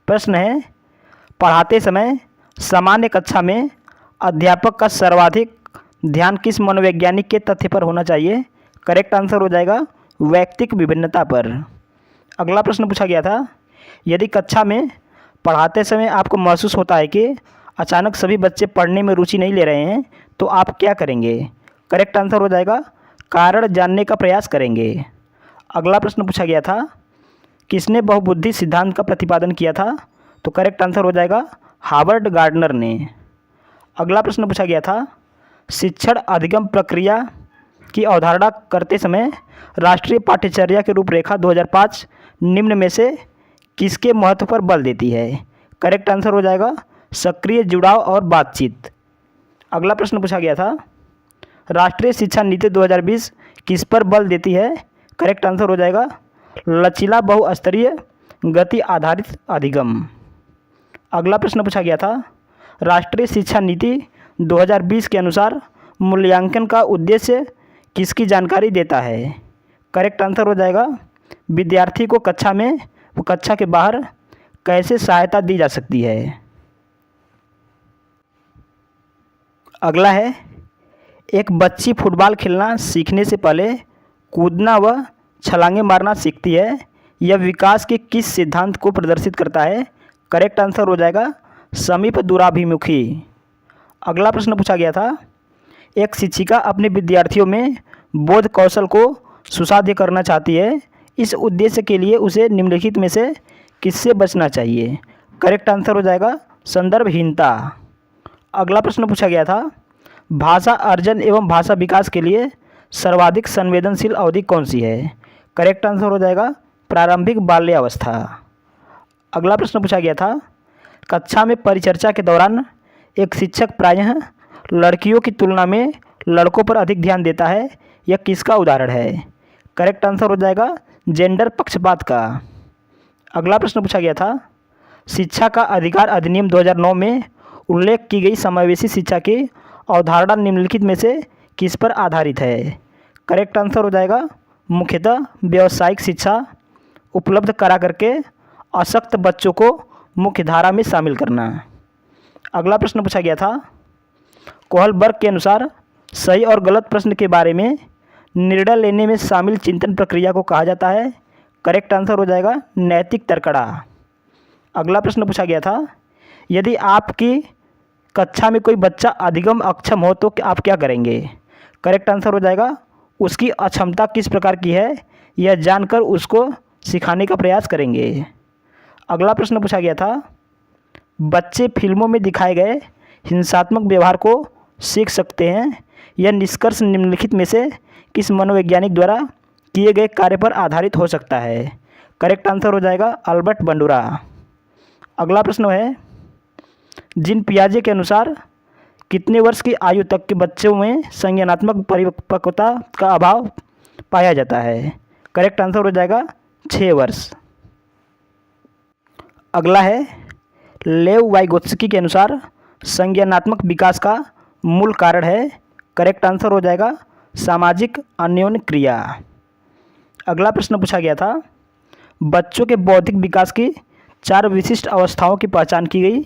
प्रश्न है, पढ़ाते समय सामान्य कक्षा में अध्यापक का सर्वाधिक ध्यान किस मनोवैज्ञानिक के तथ्य पर होना चाहिए? करेक्ट आंसर हो जाएगा वैयक्तिक विभिन्नता पर। अगला प्रश्न पूछा गया था, यदि कक्षा में पढ़ाते समय आपको महसूस होता है कि अचानक सभी बच्चे पढ़ने में रुचि नहीं ले रहे हैं तो आप क्या करेंगे? करेक्ट आंसर हो जाएगा कारण जानने का प्रयास करेंगे। अगला प्रश्न पूछा गया था, किसने बहुबुद्धि सिद्धांत का प्रतिपादन किया था? तो करेक्ट आंसर हो जाएगा हार्वर्ड गार्डनर ने। अगला प्रश्न पूछा गया था, शिक्षण अधिगम प्रक्रिया की अवधारणा करते समय राष्ट्रीय पाठ्यचर्या की रूपरेखा 2005 निम्न में से किसके महत्व पर बल देती है? करेक्ट आंसर हो जाएगा सक्रिय जुड़ाव और बातचीत। अगला प्रश्न पूछा गया था, राष्ट्रीय शिक्षा नीति 2020 किस पर बल देती है? करेक्ट आंसर हो जाएगा लचीला बहुस्तरीय गति आधारित अधिगम। अगला प्रश्न पूछा गया था, राष्ट्रीय शिक्षा नीति 2020 के अनुसार मूल्यांकन का उद्देश्य किसकी जानकारी देता है? करेक्ट आंसर हो जाएगा विद्यार्थी को कक्षा में व कक्षा के बाहर कैसे सहायता दी जा सकती है। अगला है, एक बच्ची फुटबॉल खेलना सीखने से पहले कूदना व छलांगे मारना सीखती है। यह विकास के किस सिद्धांत को प्रदर्शित करता है? करेक्ट आंसर हो जाएगा समीप दूराभिमुखी। अगला प्रश्न पूछा गया था, एक शिक्षिका अपने विद्यार्थियों में बोध कौशल को सुसाध्य करना चाहती है। इस उद्देश्य के लिए उसे निम्नलिखित में से किससे बचना चाहिए? करेक्ट आंसर हो जाएगा संदर्भहीनता। अगला प्रश्न पूछा गया था, भाषा अर्जन एवं भाषा विकास के लिए सर्वाधिक संवेदनशील अवधि कौन सी है? करेक्ट आंसर हो जाएगा प्रारंभिक बाल्यावस्था। अगला प्रश्न पूछा गया था, कक्षा में परिचर्चा के दौरान एक शिक्षक प्रायः लड़कियों की तुलना में लड़कों पर अधिक ध्यान देता है। यह किसका उदाहरण है? करेक्ट आंसर हो जाएगा जेंडर पक्षपात का। अगला प्रश्न पूछा गया था, शिक्षा का अधिकार अधिनियम 2009 में उल्लेख की गई समावेशी शिक्षा की अवधारणा निम्नलिखित में से किस पर आधारित है? करेक्ट आंसर हो जाएगा मुख्यतः व्यावसायिक शिक्षा उपलब्ध करा करके अशक्त बच्चों को मुख्य धारा में शामिल करना। अगला प्रश्न पूछा गया था, कोहलबर्ग के अनुसार सही और गलत प्रश्न के बारे में निर्णय लेने में शामिल चिंतन प्रक्रिया को कहा जाता है। करेक्ट आंसर हो जाएगा नैतिक तर्कड़ा। अगला प्रश्न पूछा गया था, यदि आपकी कक्षा में कोई बच्चा अधिगम अक्षम हो तो आप क्या करेंगे? करेक्ट आंसर हो जाएगा उसकी अक्षमता किस प्रकार की है यह जानकर उसको सिखाने का प्रयास करेंगे। अगला प्रश्न पूछा गया था, बच्चे फिल्मों में दिखाए गए हिंसात्मक व्यवहार को सीख सकते हैं। यह निष्कर्ष निम्नलिखित में से किस मनोवैज्ञानिक द्वारा किए गए कार्य पर आधारित हो सकता है? करेक्ट आंसर हो जाएगा अल्बर्ट बंडूरा। अगला प्रश्न है, जीन पियाजे के अनुसार कितने वर्ष की आयु तक के बच्चों में संज्ञानात्मक परिपक्वता का अभाव पाया जाता है? करेक्ट आंसर हो जाएगा 6 वर्ष। अगला है, लेव वाइगोत्स्की के अनुसार संज्ञानात्मक विकास का मूल कारण है। करेक्ट आंसर हो जाएगा सामाजिक अन्योन्य क्रिया। अगला प्रश्न पूछा गया था, बच्चों के बौद्धिक विकास की 4 विशिष्ट अवस्थाओं की पहचान की गई।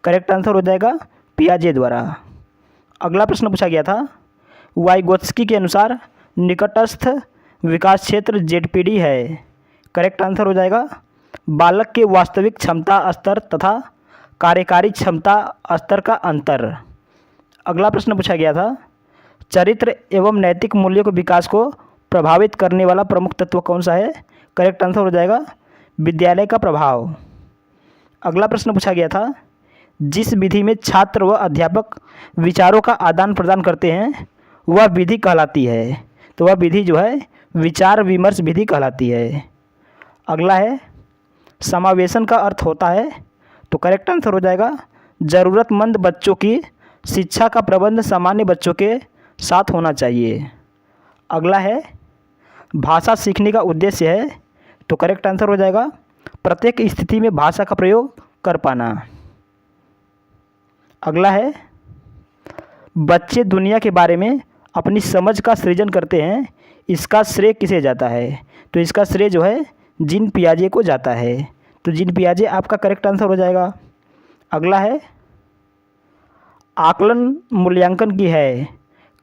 करेक्ट आंसर हो जाएगा पियाजे द्वारा। अगला प्रश्न पूछा गया था, वाइगोत्स्की के अनुसार निकटस्थ विकास क्षेत्र जेडपीडी है। करेक्ट आंसर हो जाएगा बालक के वास्तविक क्षमता स्तर तथा कार्यकारी क्षमता स्तर का अंतर। अगला प्रश्न पूछा गया था, चरित्र एवं नैतिक मूल्यों के विकास को प्रभावित करने वाला प्रमुख तत्व कौन सा है? करेक्ट आंसर हो जाएगा विद्यालय का प्रभाव। अगला प्रश्न पूछा गया था, जिस विधि में छात्र व अध्यापक विचारों का आदान प्रदान करते हैं वह विधि कहलाती है। तो वह विधि जो है विचार विमर्श विधि कहलाती है। अगला है, समावेशन का अर्थ होता है। तो करेक्ट आंसर हो जाएगा ज़रूरतमंद बच्चों की शिक्षा का प्रबंध सामान्य बच्चों के साथ होना चाहिए। अगला है, भाषा सीखने का उद्देश्य है। तो करेक्ट आंसर हो जाएगा प्रत्येक स्थिति में भाषा का प्रयोग कर पाना। अगला है, बच्चे दुनिया के बारे में अपनी समझ का सृजन करते हैं। इसका श्रेय किसे जाता है? तो इसका श्रेय जो है जीन पियाजे को जाता है। तो जीन पियाजे आपका करेक्ट आंसर हो जाएगा। अगला है आकलन मूल्यांकन की है,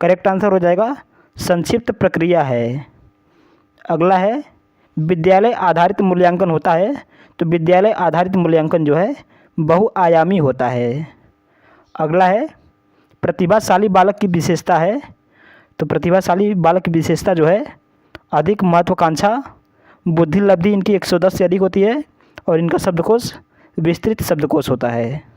करेक्ट आंसर हो जाएगा संक्षिप्त प्रक्रिया है। अगला है विद्यालय आधारित मूल्यांकन होता है, तो विद्यालय आधारित मूल्यांकन जो है बहुआयामी होता है। अगला है प्रतिभाशाली बालक की विशेषता है, तो प्रतिभाशाली बालक की विशेषता जो है अधिक महत्वाकांक्षा, बुद्धि लब्धि इनकी 110 से अधिक होती है और इनका शब्दकोश विस्तृत शब्दकोश होता है।